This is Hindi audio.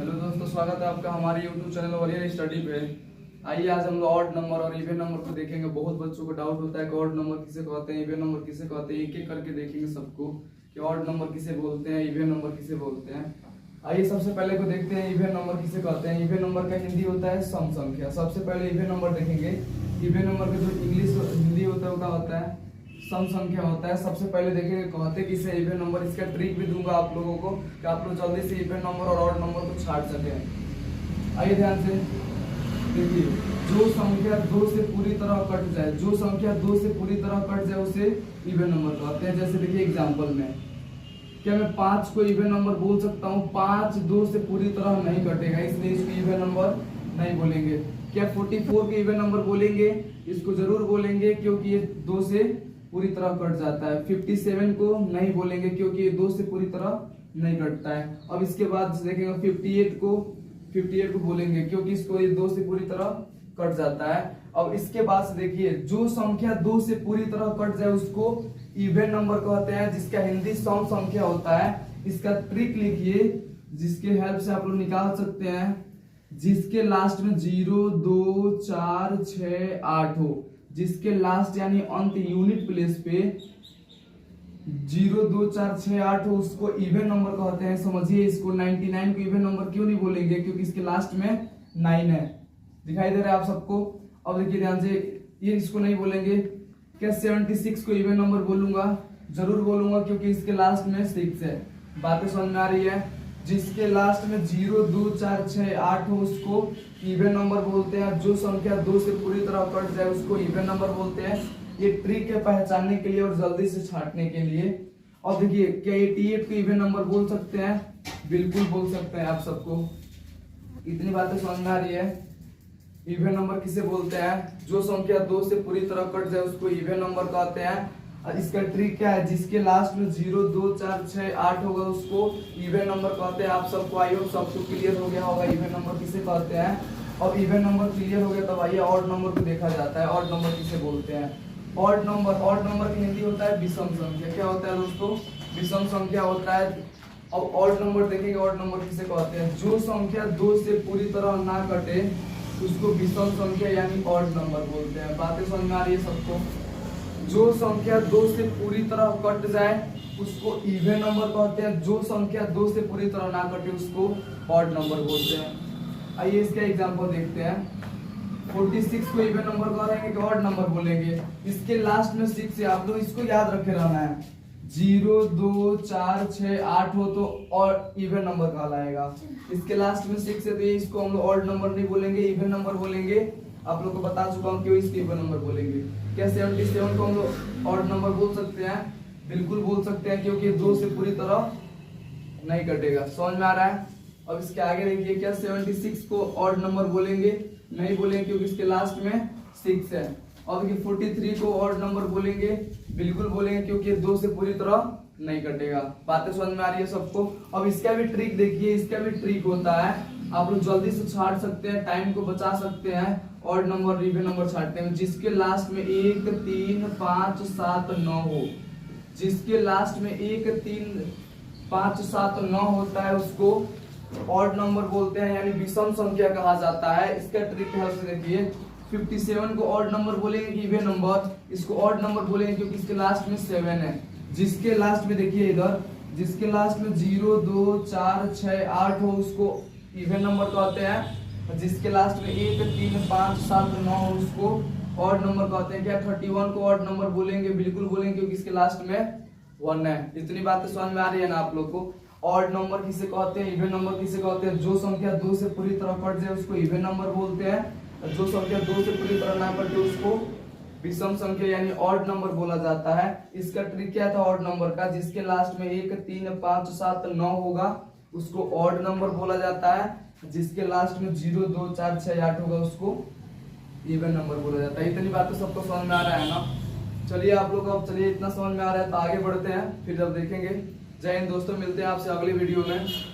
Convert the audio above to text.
हेलो दोस्तों, स्वागत है आपका हमारे YouTube चैनल वॉरियर स्टडी पे। आइए आज हम लोग ऑड नंबर और इवन नंबर को देखेंगे। बहुत बच्चों को डाउट होता है कि ऑड नंबर किसे कहते हैं, इवन नंबर किसे कहते हैं। एक एक करके देखेंगे सबको कि ऑड नंबर किसे बोलते हैं, इवन नंबर किसे बोलते हैं। आइए सबसे पहले को देखते हैं इवन नंबर किसे कहते हैं। इवन नंबर का हिंदी होता है सम संख्या। सबसे पहले इवन नंबर देखेंगे। इवन नंबर का जो इंग्लिश हिंदी होता है वो क्या होता है, सम संख्या होता है। सबसे पहले देखेंगे कहते किसे इवन नंबर। इसका ट्रिक भी दूंगा आप लोगों को कि आप लोग जल्दी से इवन नंबर और ऑड नंबर को छाट सकें। आइए ध्यान से देखिए, जो संख्या 2 से पूरी तरह कट जाए, जो संख्या 2 से पूरी तरह कट जाए उसे इवन नंबर कहते हैं। जैसे देखिए एग्जांपल में, क्या मैं 5 को इवन नंबर बोल सकता हूँ? 5 2 से पूरी तरह नहीं कटेगा, इसलिए इसको इवन नंबर नहीं बोलेंगे। क्या 44 को इवन नंबर बोलेंगे? इसको जरूर बोलेंगे क्योंकि ये 2 से पूरी तरह कट जाता है। 57 को नहीं बोलेंगे क्योंकि ये 2 से पूरी तरह नहीं कटता है। अब इसके बाद देखेंगे 58 को बोलेंगे क्योंकि इसको ये 2 से पूरी तरह कट जाता है। अब इसके बाद से देखिए, जो संख्या 2 से पूरी तरह कट जाए उसको इवन नंबर कहते हैं, जिसका हिंदी सम संख्या होता है। इसका ट्रिक लिखिए जिसके हेल्प से आप लोग निकाल सकते हैं। जिसके लास्ट में 0 2 4 6 8 हो, जिसके लास्ट यानी अंत यूनिट प्लेस पे 0 2 4 6 8 हो, उसको इवन नंबर कहते हैं। समझिए इसको। 99 को इवन नंबर क्यों नहीं बोलेंगे? क्योंकि इसके लास्ट में 9 है। दिखाई दे रहा है आप सबको? अब देखिए ध्यान से, ये इसको नहीं बोलेंगे। क्या 76 को इवन नंबर बोलूंगा? जरूर बोलूंगा क्योंकि इसके लास्ट में 6 है। बातें समझ में आ रही है? जिसके लास्ट में 0 2 4 6 8 हो उसको इवन नंबर बोलते हैं। जो संख्या 2 से पूरी तरह कट जाए उसको इवन नंबर बोलते हैं। ये ट्रिक है पहचानने के लिए और जल्दी से छांटने के लिए। और देखिए, क्या 88 को इवन नंबर बोल सकते हैं? बिल्कुल बोल सकते हैं आप सबको। इतनी बातें समझ में आ रही है? इवन नंबर किसे बोलते हैं? जो संख्या 2 से पूरी तरह कट जाए उसको इवन नंबर कहते हैं। और इसका ट्रिक क्या है? जिसके लास्ट में 0 2 4 6 8 होगा उसको इवन नंबर कहते हैं। आप सबको आई होप सबको क्लियर हो गया होगा इवन नंबर किसे कहते हैं। और इवन नंबर क्लियर हो गया तब आइए ऑड नंबर को देखा जाता है। ऑड नंबर किसे बोलते हैं? ऑड नंबर की हिंदी होता है विषम संख्या। क्या होता है दोस्तों? विषम संख्या होता है। अब ऑड नंबर देखेंगे, ऑड नंबर किसे कहते हैं? जो संख्या 2 से पूरी तरह ना कटे उसको विषम संख्या यानी ऑड नंबर बोलते हैं। बातें समझ में आ रही है सबको? जो संख्या 2 से पूरी तरह कट जाए उसको इवन नंबर कहते हैं। जो संख्या 2 से पूरी तरह ना कटे उसको ऑड नंबर बोलते हैं। आइए इसका एग्जांपल देखते हैं। 46 को इवन नंबर कहेंगे कि ऑड नंबर बोलेंगे? इसके लास्ट में 6 है। आप लोग इसको याद रखे रहना है। 0 2 4 6 8 हो तो और इवन नंबर कहलाएगा। इसके लास्ट में 6 है तो इसको हम लोग ऑड नंबर नहीं बोलेंगे, इवन नंबर बोलेंगे। आप लोग को बता चुका हूँ क्यों इसको इवन नंबर बोलेंगे। क्या 77 को हम लोग ऑड नंबर बोल सकते हैं? बिल्कुल बोल सकते हैं क्योंकि 2 से पूरी तरह नहीं कटेगा। समझ में आ रहा है? अब इसके आगे देखिए, क्या 76 को ऑड नंबर बोलेंगे? नहीं बोलेंगे क्योंकि इसके लास्ट में 6 है। और देखिए 43 को ऑड नंबर बोलेंगे? बिल्कुल बोलेंगे क्योंकि 2 से पूरी तरह नहीं कटेगा। बातें समझ में आ रही है सबको? अब इसका भी ट्रिक देखिए, इसका भी ट्रिक होता है। आप लोग जल्दी से छाट सकते हैं, टाइम को बचा सकते हैं। ऑड नंबर इवन नंबर छाटते हैं। जिसके लास्ट में 1 3 5 7 9 हो, जिसके लास्ट में 1 3 5 7 9 होता है उसको ऑड नंबर बोलते हैं यानी विषम संख्या कहा जाता है। इसका ट्रिक है, देखिए 57 को ऑड नंबर बोलेंगे कि इवन नंबर? इसको ऑड नंबर बोलेंगे क्योंकि इसके लास्ट में 7 है। जिसके लास्ट में देखिए इधर, जिसके लास्ट में 0 2 4 6 8 हो उसको इवन नंबर कहते हैं। जिसके लास्ट में 1 3 5 7 9 हो उसको ऑड नंबर कहते हैं। क्या 31 को ऑड नंबर बोलेंगे? बिल्कुल बोलेंगे क्योंकि इसके लास्ट में 1 है। इतनी बातें समझ में आ रही है ना आप लोग को? ऑड नंबर किसे कहते हैं, इवन नंबर किसे कहते हैं? जो संख्या 2 से पूरी तरह कट जाए उसको इवन नंबर बोलते हैं। जो संख्या 2 से पूरी तरह ना कटे उसको विषम संख्या यानी ऑड नंबर बोला जाता है। इसका ट्रिक क्या था ऑड नंबर का? जिसके लास्ट में 1 3 5 7 9 होगा उसको ऑड नंबर बोला जाता है। जिसके लास्ट में 0 2 4 6 8 होगा उसको इवन नंबर बोला जाता है। इतनी बातें सबको समझ में आ रहा है ना? चलिए आप लोग, अब चलिए इतना समझ में आ रहा है तो आगे बढ़ते हैं, फिर जब देखेंगे। जय हिंद दोस्तों, मिलते हैं आपसे अगली वीडियो में।